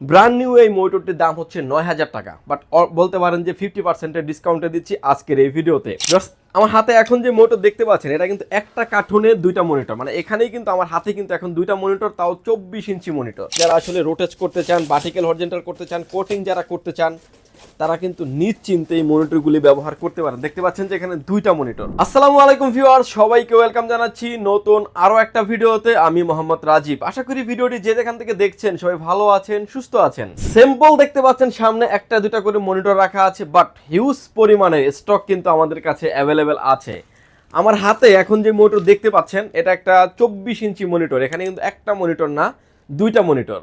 Brand new এই মোটরটির দাম হচ্ছে ৯,০০০ টাকা, বাট বলতে পারেন যে 50% ডিসকাউন্টে দিচ্ছি আজকের এই ভিডিওতে। জাস্ট আমার হাতে এখন যে মোটর দেখতে পাচ্ছেন এটা কিন্তু একটা কার্টুনে দুইটা মনিটর, মানে এখানেই কিন্তু আমার হাতে কিন্তু এখন দুইটা মনিটর, তাও 24 ইঞ্চি মনিটর। যারা আসলে রোটেট করতে চান, ভার্টিক্যাল হরিজন্টাল করতে চান, কোটিং যারা করতে চান তারা কিন্তু নিশ্চিন্তে এই মনিটরগুলি ব্যবহার করতে পারেন। দেখতে পাচ্ছেন যে এখানে দুইটা মনিটর। আসসালামু আলাইকুম ভিউয়ার্স, সবাইকে ওয়েলকাম জানাচ্ছি নতুন আরো একটা ভিডিওতে। আমি মোহাম্মদ রাজীব। আশা করি ভিডিওটি যে যেখান থেকে দেখছেন সবাই ভালো আছেন, সুস্থ আছেন। সিম্পল দেখতে পাচ্ছেন সামনে একটা দুটা করে মনিটর রাখা আছে, বাট হিউজ পরিমাণে স্টক কিন্তু আমাদের কাছে অ্যাভেলেবেল আছে। আমার হাতে এখন যে মনিটর দেখতে পাচ্ছেন এটা একটা 24 ইঞ্চি মনিটর। এখানে কিন্তু একটা মনিটর না, দুইটা মনিটর।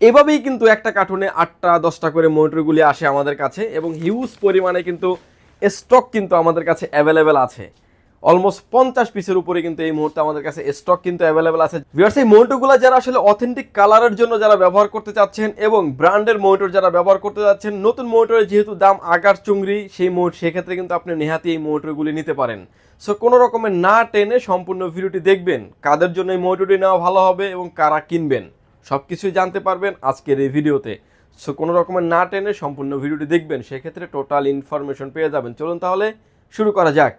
এভাবেই কিন্তু একটা কার্টুনে 8টা 10টা করে মনিটরগুলি আসে আমাদের কাছে, এবং হিউজ পরিমাণে কিন্তু স্টক কিন্তু আমাদের কাছে অ্যাভেলেবেল আছে। অলমোস্ট 50 পিসের উপরে কিন্তু এই মুহূর্তে আমাদের কাছে স্টক কিন্তু অ্যাভেলেবেল আছে। ভিউয়ার্স, এই মনিটরগুলো যারা আসলে অথেন্টিক কালারের জন্য যারা ব্যবহার করতে চাচ্ছেন এবং ব্র্যান্ডের মনিটর যারা ব্যবহার করতে যাচ্ছেন, নতুন মনিটরের যেহেতু দাম আগার চুংরি, সেক্ষেত্রে কিন্তু আপনি নেহাতি এই মনিটরগুলি নিতে পারেন। সো কোনো রকমের না টেনে সম্পূর্ণ ভিডিওটি দেখবেন, কাদের জন্য এই মনিটরটি নেওয়া ভালো হবে এবং কারা কিনবেন সব কিছুই জানতে পারবেন আজকের এই ভিডিওতে। সো কোনো রকমের না টেনে সম্পূর্ণ ভিডিওটি দেখবেন, সেক্ষেত্রে টোটাল ইনফরমেশন পেয়ে যাবেন। চলুন তাহলে শুরু করা যাক।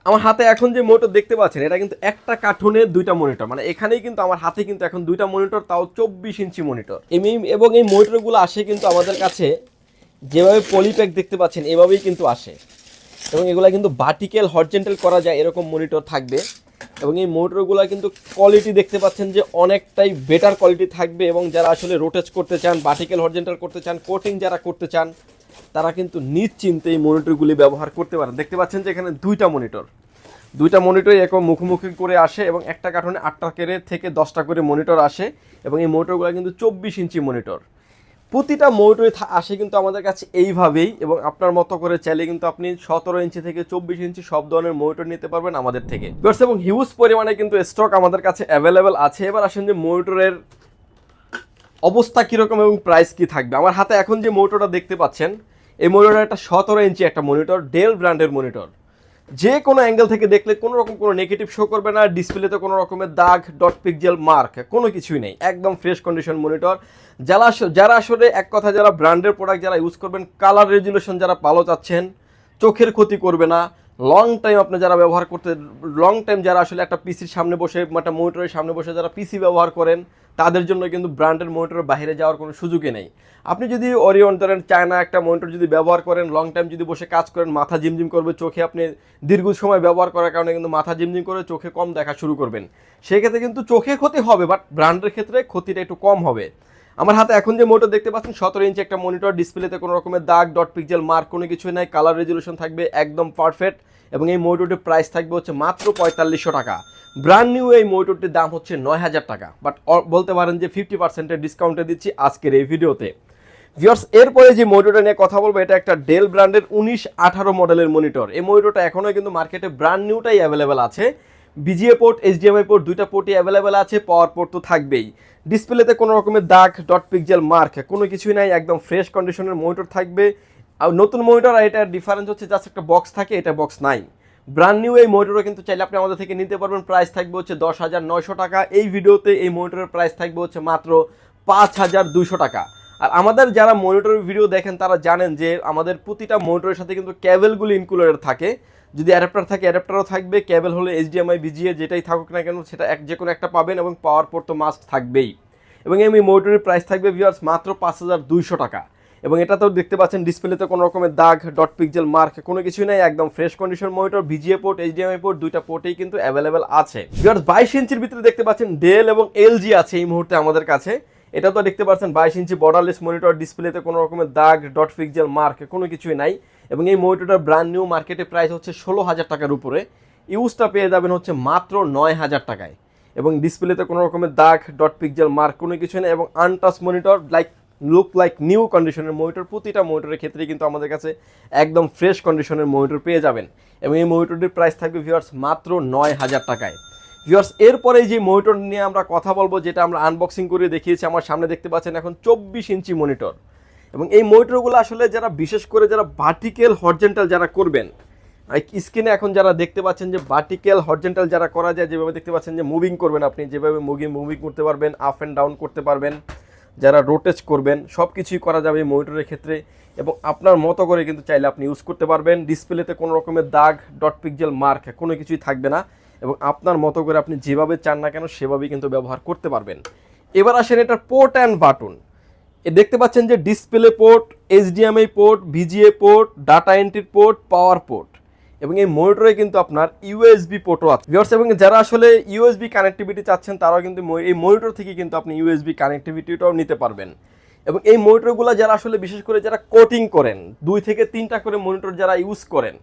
আমার হাতে এখন যে মনিটর দেখতে পাচ্ছেন এটা কিন্তু একটা কার্টুনে দুইটা মনিটর, মানে এখানেই কিন্তু আমার হাতে কিন্তু এখন দুইটা মনিটর, তাও 24 ইঞ্চি মনিটর। এবং এই মনিটরগুলো আসে কিন্তু আমাদের কাছে যেভাবে পলিপ্যাক দেখতে পাচ্ছেন এভাবেই কিন্তু আসে, এবং এগুলো কিন্তু ভার্টিক্যাল হরিজন্টাল করা যায় এরকম মনিটর থাকবে। এবং এই মনিটরগুলো কিন্তু কোয়ালিটি দেখতে পাচ্ছেন যে অনেকটাই বেটার কোয়ালিটি থাকবে, এবং যারা আসলে রোটেট করতে চান, ভার্টিক্যাল হরিজন্টাল করতে চান, কোটিং যারা করতে চান তারা কিন্তু নিশ্চিন্তে এই মনিটরগুলি ব্যবহার করতে পারেন। দেখতে পাচ্ছেন যে এখানে দুইটা মনিটর এরকম মুখোমুখি করে আসে, এবং একটা কার্টুনে 8টা থেকে 10টা করে মনিটর আসে, এবং এই মনিটরগুলো কিন্তু 24 ইঞ্চি মনিটর। প্রতিটা মনিটরে আসে কিন্তু আমাদের কাছে এইভাবেই, এবং আপনার মতো করে চাইলে কিন্তু আপনি 17 ইঞ্চি থেকে 24 ইঞ্চি সব ধরনের মনিটর নিতে পারবেন আমাদের থেকে। এবং হিউজ পরিমাণে কিন্তু স্টক আমাদের কাছে অ্যাভেলেবেল আছে। এবার আসেন যে মনিটরের অবস্থা কীরকম এবং প্রাইস কি থাকবে। আমার হাতে এখন যে মনিটরটা দেখতে পাচ্ছেন এই মনিটরটা একটা 17 ইঞ্চি একটা মনিটর, ডেল ব্র্যান্ডের মনিটর। যে কোনো অ্যাঙ্গেল থেকে দেখলে কোনো রকম কোনো নেগেটিভ শো করবে না, ডিসপ্লেতে কোনো রকমের দাগ, ডট পিক্সেল মার্ক কোনো কিছুই নেই, একদম ফ্রেশ কন্ডিশন মনিটর। যারা আসলে এক কথা যারা ব্র্যান্ডের প্রোডাক্ট যারা ইউজ করবেন, কালার রেজুলেশন যারা ভালো চাচ্ছেন, চোখের ক্ষতি করবে না, লং টাইম আপনি যারা ব্যবহার করতে, লং টাইম যারা আসলে একটা পিসির সামনে বসে, একটা মনিটরের সামনে বসে যারা পিসি ব্যবহার করেন, তাদের জন্য কিন্তু ব্র্যান্ডের মনিটরের বাইরে যাওয়ার কোনো সুযোগই নেই। আপনি যদি ওরিয়ন ধরেন, চায়না একটা মনিটর যদি ব্যবহার করেন, লং টাইম যদি বসে কাজ করেন, মাথা ঝিমঝিম করবে, চোখে আপনি দীর্ঘ সময় ব্যবহার করার কারণে কিন্তু মাথা ঝিমঝিম করে চোখে কম দেখা শুরু করবেন। সেক্ষেত্রে কিন্তু চোখে ক্ষতি হবে, বাট ব্র্যান্ডের ক্ষেত্রে ক্ষতিটা একটু কম হবে। আমার হাতে এখন যে মনিটর দেখতে পাচ্ছেন 17 ইঞ্চি একটা মনিটর, ডিসপ্লেতে কোনো রকমের দাগ, ডট পিক্সেল মার্ক কোনো কিছুই নাই, কালার রেজুলেশন থাকবে একদম পারফেক্ট, এবং এই মনিটরটির প্রাইস থাকবে হচ্ছে মাত্র 4500 টাকা। ব্র্যান্ড নিউ এই মনিটরটির দাম হচ্ছে 9000 টাকা, বাট বলতে পারেন যে 50% ডিসকাউন্টে দিচ্ছি আজকের এই ভিডিওতে। ভিউয়ার্স, এরপরে যে মনিটরটা নিয়ে কথা বলবো এটা একটা ডেল ব্র্যান্ডের 1918 মডেলের মনিটর। এই মনিটরটা এখনও কিন্তু মার্কেটে ব্র্যান্ড নিউটাই অ্যাভেলেবেল আছে। বিজিএ পোর্ট, এইচডিএমআই পোর্ট দুইটা পোর্টই অ্যাভেলেবেল আছে, পাওয়ার পোর্ট তো থাকবেই। ডিসপ্লেতে কোনো রকমের দাগ, ডট পিক্সেল মার্ক কোনো কিছুই নাই, একদম ফ্রেশ কন্ডিশনের মনিটর থাকবে। আর নতুন মনিটর, আর এটার ডিফারেন্স হচ্ছে জাস্ট একটা বক্স থাকে, এটা বক্স নাই। ব্র্যান্ড নিউ এই মনিটরও কিন্তু চাইলে আপনি আমাদের থেকে নিতে পারবেন। প্রাইস থাকবে হচ্ছে 10,900 টাকা। এই ভিডিওতে এই মনিটরের প্রাইস থাকবে হচ্ছে মাত্র 5,200 টাকা। আর আমাদের যারা মনিটরের ভিডিও দেখেন তারা জানেন যে আমাদের প্রতিটা মনিটরের সাথে কিন্তু কেবলগুলি ইনক্লুডেড থাকে। যদি অ্যাডাপ্টার থাকে অ্যাডাপ্টারও থাকবে, কেবল হলে এইচডিএমআই, বিজিএ যেটাই থাকুক না কেন সেটা যে কোনো একটা পাবেন, এবং পাওয়ার পোর্ট তো মাস্ট থাকবেই। এবং এই মনিটরের প্রাইস থাকবে ভিউয়ার্স মাত্র 5,200 টাকা। এবং এটা তো দেখতে পাচ্ছেন ডিসপ্লেতে কোনো রকমের দাগ, ডট পিক্সেল মার্ক কোনো কিছুই নাই, একদম fresh condition monitor. VGA port, HDMI port দুইটা পোর্টেই কিন্তু অ্যাভেলেবেল আছে। ভিউয়ার্স, 22 ইঞ্চির ভিতরে দেখতে পাচ্ছেন ডেল এবং এলজি আছে এই মুহূর্তে আমাদের কাছে। এটা তো দেখতে পাচ্ছেন 22 ইঞ্চি বর্ডারলেস মনিটর, ডিসপ্লেতে কোনো রকমের দাগ, ডট পিক্সেল মার্ক কোনো কিছুই নাই। এবং এই মনিটরটার ব্র্যান্ড নিউ মার্কেটে প্রাইস হচ্ছে 16,000 টাকার উপরে। ইউজটা পেয়ে যাবেন হচ্ছে মাত্র 9,000 টাকায়। এবং ডিসপ্লেতে কোনো রকমের দাগ ডট পিক্সেল মার্ক কোনো কিছু নেই এবং untouch monitor look like new কন্ডিশনের মনিটর। প্রতিটা মনিটরের ক্ষেত্রে কিন্তু আমাদের কাছে একদম ফ্রেশ কন্ডিশনের মনিটর পেয়ে যাবেন এবং এই মনিটরটির প্রাইস থাকবে ভিউয়ার্স মাত্র 9,000 টাকায়। ভিউয়ার্স এরপরে যে মনিটর নিয়ে আমরা কথা বলবো, যেটা আমরা আনবক্সিং করে দেখিয়েছি, আমার সামনে দেখতে পাচ্ছেন এখন 24 ইঞ্চি মনিটর। এবং এই মনিটরগুলো আসলে যারা বিশেষ করে যারা ভার্টিক্যাল হরিজন্টাল যারা করবেন, স্ক্রিনে এখন যারা দেখতে পাচ্ছেন যে ভার্টিক্যাল হরিজন্টাল যারা করা যায়, যেভাবে দেখতে পাচ্ছেন যে মুভিং করবেন, আপনি যেভাবে মুভিং করতে পারবেন, আপ অ্যান্ড ডাউন করতে পারবেন, যারা রোটেট করবেন, সব কিছুই করা যাবে এই মনিটরের ক্ষেত্রে এবং আপনার মতো করে কিন্তু চাইলে আপনি ইউজ করতে পারবেন। ডিসপ্লেতে কোনো রকমের দাগ ডট পিক্সেল মার্ক কোনো কিছুই থাকবে না এবং আপনার মতো করে আপনি যেভাবে চান না কেন সেভাবেই কিন্তু ব্যবহার করতে পারবেন। এবার আসেন এটার পোর্ট অ্যান্ড বাটন। দেখতে পাচ্ছেন যে display port, HDMI port, VGA port, data entry port, পাওয়ার পোর্ট এবং এই মনিটরে কিন্তু আপনার ইউএসবি পোর্টও আছে ভিউয়ার্স। এবং যারা আসলে ইউএসবি কানেক্টিভিটি চাচ্ছেন তারাও কিন্তু এই মনিটর থেকে কিন্তু আপনি ইউএসবি কানেক্টিভিটিটাও নিতে পারবেন। এবং এই মনিটরগুলো যারা আসলে বিশেষ করে যারা কোটিং করেন, 2 থেকে 3টা করে মনিটর যারা ইউজ করেন,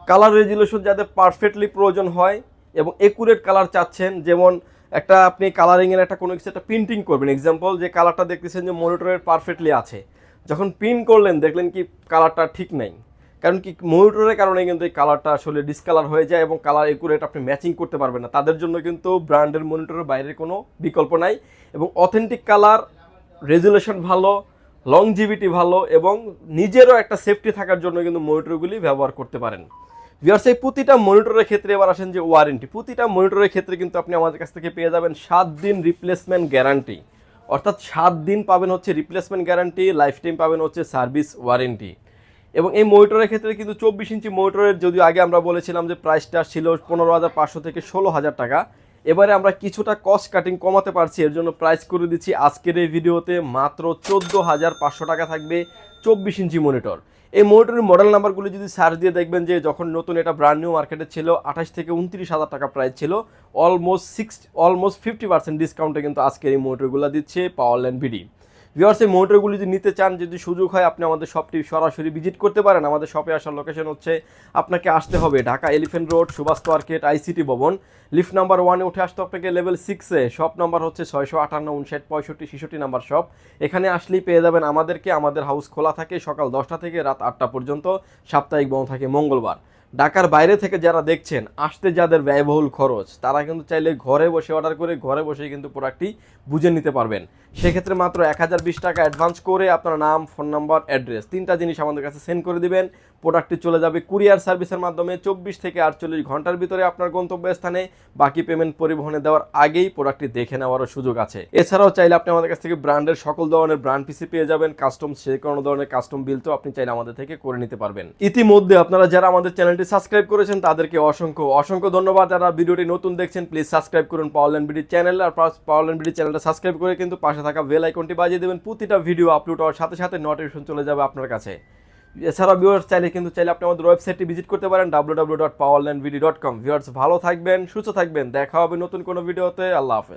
কালার রেজুলেশন যাদের পারফেক্টলি প্রয়োজন হয় এবং একুরেট কালার চাচ্ছেন, যেমন একটা আপনি কালারিংয়ের একটা কোনো কিছু একটা প্রিন্টিং করবেন, এক্সাম্পল যে কালারটা দেখতেছেন যে মনিটরের পারফেক্টলি আছে, যখন প্রিন্ট করলেন দেখলেন কি কালারটা ঠিক নেই, কারণ কি মনিটরের কারণে কিন্তু এই কালারটা আসলে ডিসকালার হয়ে যায় এবং কালার একুরেট আপনি ম্যাচিং করতে পারবেন না। তাদের জন্য কিন্তু ব্র্যান্ডের মনিটরের বাইরে কোনো বিকল্প নাই এবং অথেন্টিক কালার, রেজুলেশন ভালো, লংজিভিটি ভালো এবং নিজেরও একটা সেফটি থাকার জন্য কিন্তু মনিটরগুলি ব্যবহার করতে পারেন। ভিউয়ার্স এই প্রতিটা মনিটরের ক্ষেত্রে এবার আসেন যে ওয়ারেন্টি, প্রতিটা মনিটরের ক্ষেত্রে কিন্তু আপনি আমাদের কাছ থেকে পেয়ে যাবেন 7 দিন রিপ্লেসমেন্ট গ্যারান্টি, অর্থাৎ 7 দিন পাবেন হচ্ছে রিপ্লেসমেন্ট গ্যারান্টি, লাইফ টাইম পাবেন হচ্ছে সার্ভিস ওয়ারেন্টি। এবং এই মনিটরের ক্ষেত্রে কিন্তু 24 ইঞ্চি মনিটরের যদিও আগে আমরা বলেছিলাম যে প্রাইসটা ছিল 15,500 থেকে 16,000 টাকা, এবারে আমরা কিছুটা কস্ট কাটিং কমাতে পারছি, এর জন্য প্রাইস করে দিচ্ছি আজকের এই ভিডিওতে মাত্র 14,500 টাকা থাকবে 24 ইঞ্চি মনিটর। এই মনিটরের মডেল নাম্বারগুলো যদি সার্চ দিয়ে দেখবেন যে যখন নতুন এটা ব্র্যান্ড নিউ মার্কেটে ছিল 28 থেকে 29,000 টাকা প্রাইস ছিল, অলমোস্ট 50% ডিসকাউন্টে কিন্তু আজকের এই মনিটরগুলো দিচ্ছে পাওয়ারল্যান্ড বিডি। ভিউয়ার্স এই মনিটরগুলি যদি নিতে চান, যদি সুযোগ হয় আপনি আমাদের শপটি সরাসরি ভিজিট করতে পারেন। আমাদের শপে আসার লোকেশন হচ্ছে, আপনাকে আসতে হবে Dhaka Elephant Road, Subhash Market, ICT Bhaban, lift number 1-এ উঠে আসতে আপনাকে লেভেল 6-এ, শপ নাম্বার হচ্ছে 658, 59, 65, 66 নাম্বার শপ। এখানে আসলেই পেয়ে যাবেন আমাদেরকে। আমাদের হাউস খোলা থাকে সকাল 10টা থেকে রাত 8টা পর্যন্ত, সাপ্তাহিক বন্ধ থাকে মঙ্গলবার। ঢাকার বাইরে থেকে যারা দেখছেন, আসতে যাদের ব্যয়বহুল খরচ, তারা কিন্তু চাইলে ঘরে বসে অর্ডার করে ঘরে বসেই কিন্তু প্রোডাক্টটি বুঝে নিতে পারবেন। সেক্ষেত্রে মাত্র 1020 টাকা অ্যাডভান্স করে আপনার নাম, ফোন নাম্বার, অ্যাড্রেস 3টা জিনিস আমাদের কাছে সেন্ড করে দিবেন। প্রোডাক্টটি চলে যাবে কুরিয়ার সার্ভিসের মাধ্যমে 24 থেকে 48 ঘন্টার ভিতরে আপনার গন্তব্যস্থানে। বাকি পেমেন্ট পরিবহনে দেওয়ার আগেই প্রোডাক্টটি দেখে নেওয়ারও সুযোগ আছে। এছাড়াও চাইলে আপনি আমাদের কাছ থেকে ব্র্যান্ডের সকল ধরনের ব্র্যান্ড পিসি পেয়ে যাবেন, কাস্টম যে কোনো ধরনের কাস্টম বিল তো আপনি চাইলে আমাদের থেকে করে নিতে পারবেন। ইতিমধ্যে আপনারা যারা আমাদের চ্যানেলটি সাবস্ক্রাইব করেছেন তাদেরকে অসংখ্য ধন্যবাদ। যারা ভিডিওটি নতুন দেখছেন প্লিজ সাবস্ক্রাইব করুন পাওয়ারল্যান্ড বিডি চ্যানেল, আর পাওয়ারল্যান্ড বিডি চ্যানেলটা সাবস্ক্রাইব করে কিন্তু পাশে থাকা বেল আইকনটি বাজিয়ে দেবেন। প্রতিটা ভিডিও আপলোড হওয়ার সাথে সাথে নোটিফিকেশন চলে যাবে আপনার কাছে। এছাড়া ভিউয়ার্স চাইলে আপনি আমাদের ওয়েবসাইটটি ভিজিট করতে পারেন www.powerlandbd.com। ভিউয়ার্স ভালো থাকবেন, সুস্থ থাকবেন, দেখা হবে নতুন কোনো ভিডিওতে। আল্লাহ হাফেজ।